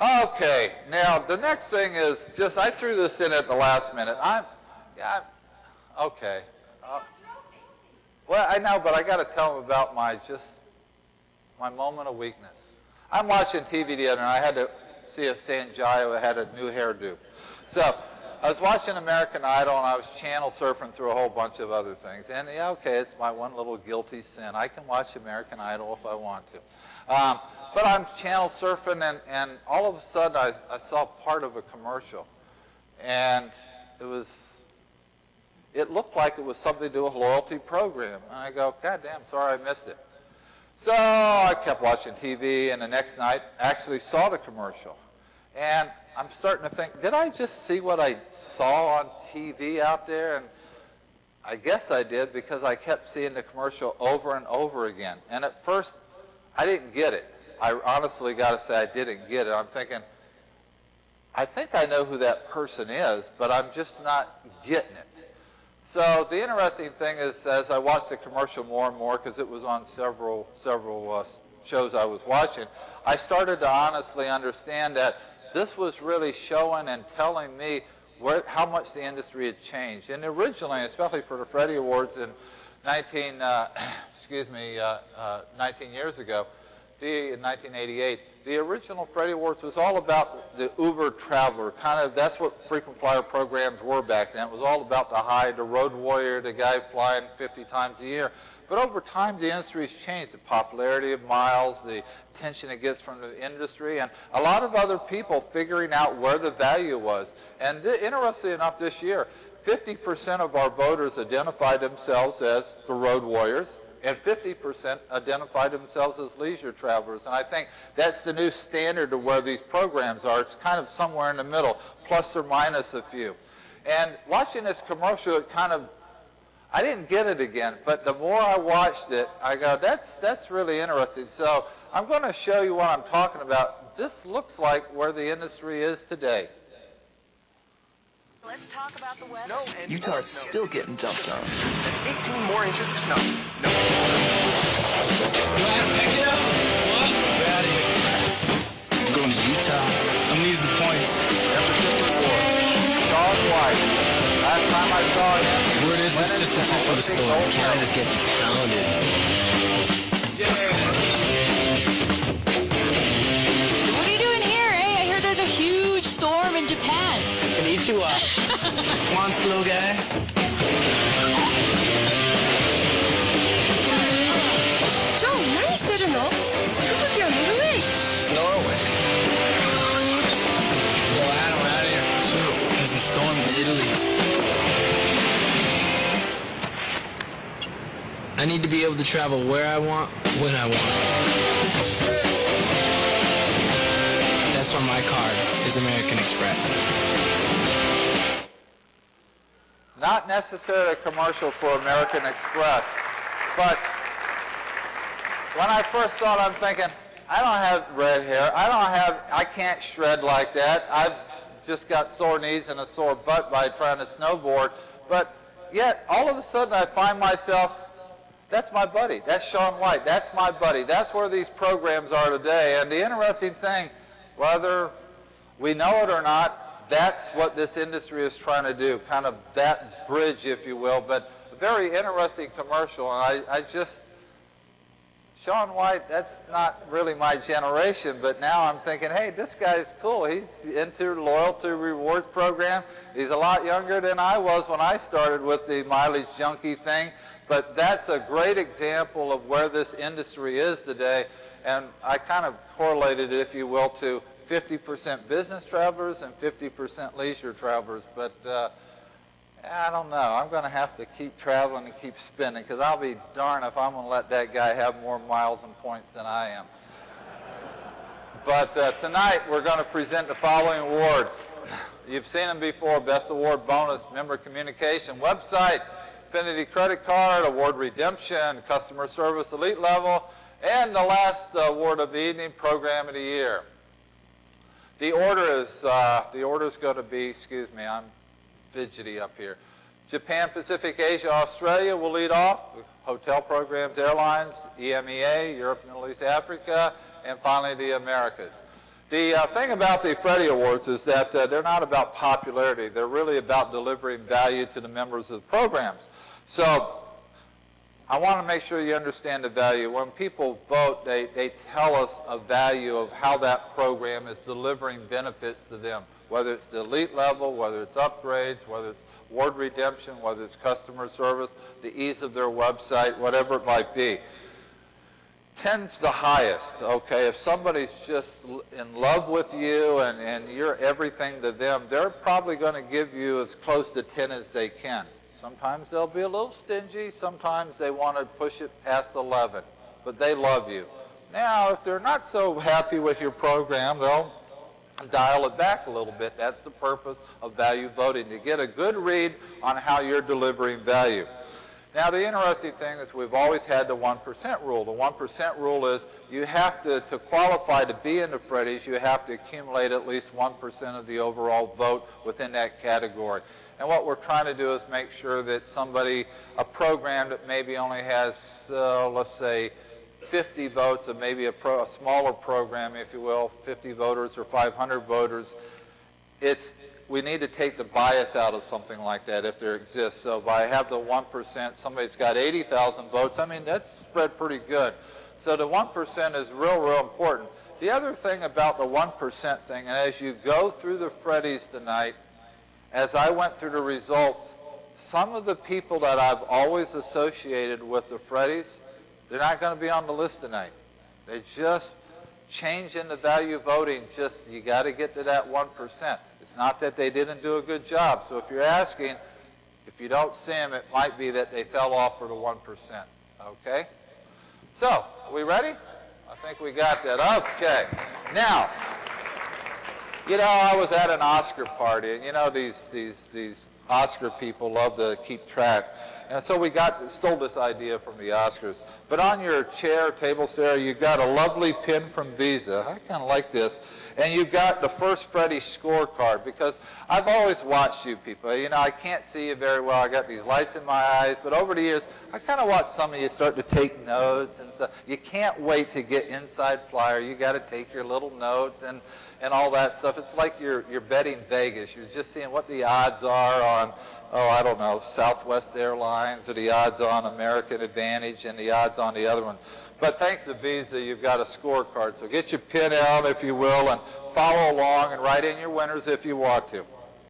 Okay, now the next thing is just I threw this in at the last minute. Okay. Well, I know, but I got to tell them about my moment of weakness. I'm watching TV the other night. I had to see if Sanjaya had a new hairdo. So I was watching American Idol, and I was channel surfing through a whole bunch of other things. And yeah, okay, it's my one little guilty sin. I can watch American Idol if I want to. But I'm channel surfing, and all of a sudden I saw part of a commercial. And it looked like it was something to do with a loyalty program. And I go, God damn, sorry I missed it. So I kept watching TV, and the next night actually saw the commercial. And I'm starting to think, did I just see what I saw on TV out there? And I guess I did, because I kept seeing the commercial over and over again. And at first, I didn't get it. I honestly got to say I didn't get it. I'm thinking, I think I know who that person is, but I'm just not getting it. So the interesting thing is, as I watched the commercial more and more, because it was on several shows I was watching, I started to honestly understand that this was really showing and telling me how much the industry had changed. And originally, especially for the Freddie Awards in 19 years ago, in 1988, the original Freddie Awards was all about the Uber traveler. That's what frequent flyer programs were back then. It was all about the road warrior, the guy flying 50 times a year. But over time, the industry has changed. The popularity of miles, the attention it gets from the industry, and a lot of other people figuring out where the value was. And interestingly enough, this year, 50% of our voters identified themselves as the road warriors, and 50% identified themselves as leisure travelers. And I think that's the new standard of where these programs are. It's kind of somewhere in the middle, plus or minus a few. And watching this commercial, I didn't get it again, but the more I watched it, I go, that's really interesting. So I'm going to show you what I'm talking about. This looks like where the industry is today. Let's talk about the weather. Utah's still getting dumped on. 18 more inches of snow. Do I have to pick it up? What? Get out of here. I'm going to Utah. I'm using the points. Episode 4. Sean White. Last time I saw him. Word is it's just the tip of the storm. Canada just gets pounded. What are you doing here, eh? I heard there's a huge storm in Japan. Konnichiwa. Come on, slow guy. Norway. Well, Adam, out of here. Sure. There's a storm in Italy. I need to be able to travel where I want, when I want. That's why my card is American Express. Not necessarily a commercial for American Express, but when I first saw it, I'm thinking, I don't have red hair. I can't shred like that. I've just got sore knees and a sore butt by trying to snowboard. But yet, all of a sudden, I find myself, that's my buddy. That's Sean White. That's my buddy. That's where these programs are today. And the interesting thing, whether we know it or not, that's what this industry is trying to do, kind of that bridge, if you will. But a very interesting commercial, and I just, Sean White, that's not really my generation, but now I'm thinking, hey, this guy's cool. He's into the loyalty rewards program. He's a lot younger than I was when I started with the mileage junkie thing. But that's a great example of where this industry is today. And I kind of correlated it, if you will, to 50% business travelers and 50% leisure travelers. But I don't know. I'm going to have to keep traveling and keep spending, because I'll be darned if I'm going to let that guy have more miles and points than I am. But tonight we're going to present the following awards. You've seen them before: Best Award Bonus, Member Communication, Website, Affinity Credit Card, Award Redemption, Customer Service Elite Level, and the last award of the evening, Program of the Year. The order is going to be, excuse me, I'm fidgety up here. Japan, Pacific, Asia, Australia will lead off. Hotel programs, airlines, EMEA, Europe, Middle East, Africa, and finally the Americas. The thing about the Freddie Awards is that they're not about popularity. They're really about delivering value to the members of the programs. So I want to make sure you understand the value. When people vote, they tell us a value of how that program is delivering benefits to them, whether it's the elite level, whether it's upgrades, whether it's award redemption, whether it's customer service, the ease of their website, whatever it might be. 10's the highest, okay? If somebody's just in love with you and you're everything to them, they're probably going to give you as close to 10 as they can. Sometimes they'll be a little stingy. Sometimes they want to push it past 11, but they love you. Now, if they're not so happy with your program, they'll dial it back a little bit. That's the purpose of value voting, to get a good read on how you're delivering value. Now, the interesting thing is we've always had the 1% rule. The 1% rule is you have to qualify to be in the Freddies, you have to accumulate at least 1% of the overall vote within that category. And what we're trying to do is make sure that a program that maybe only has, let's say, 50 votes, or maybe a smaller program, if you will, 50 voters or 500 voters, we need to take the bias out of something like that if there exists. So by have the 1%, somebody's got 80,000 votes, I mean, that's spread pretty good. So the 1% is real important. The other thing about the 1% thing, and as you go through the Freddies tonight, as I went through the results, some of the people that I've always associated with the Freddies, they're not going to be on the list tonight. They just change in the value voting. Just, you got to get to that 1%. It's not that they didn't do a good job. So if you're asking, if you don't see them, it might be that they fell off for the 1%. Okay? So, are we ready? I think we got that. Okay. Now, you know, I was at an Oscar party, and you know these Oscar people love to keep track. And so we stole this idea from the Oscars. But on your table there, you've got a lovely pin from Visa. I kind of like this. And you've got the first Freddie scorecard, because I've always watched you people. You know, I can't see you very well. I got these lights in my eyes. But over the years, I kind of watched some of you start to take notes and stuff. You can't wait to get inside flyer. You got to take your little notes and all that stuff. It's like you're betting Vegas. You're just seeing what the odds are on, I don't know, Southwest Airlines, or the odds on American Advantage, and the odds on the other one. But thanks to Visa, you've got a scorecard. So get your pin out, if you will, and follow along and write in your winners if you want to.